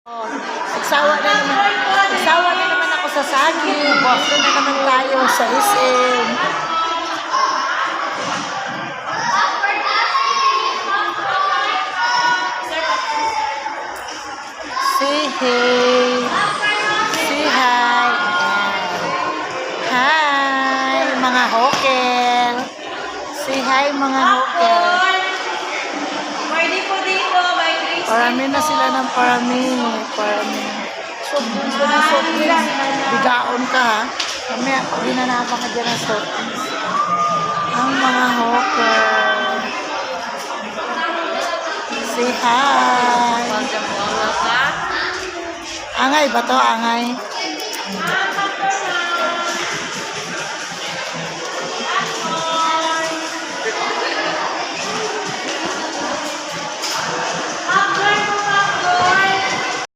Oh, nagsawa na naman ako sa saging. Boston na naman tayo sa SM. Say hey. Say hi. Hi, mga hokel. Say hi, mga hokel. Pwede po dito, by Grace. Parami na sila ng parami. Sobrang bigaon ka ha. Mamaya, pag hinanapan ka dyan ng sobrang. Ang mga hokel. Say hi. Angay ba to? Angay.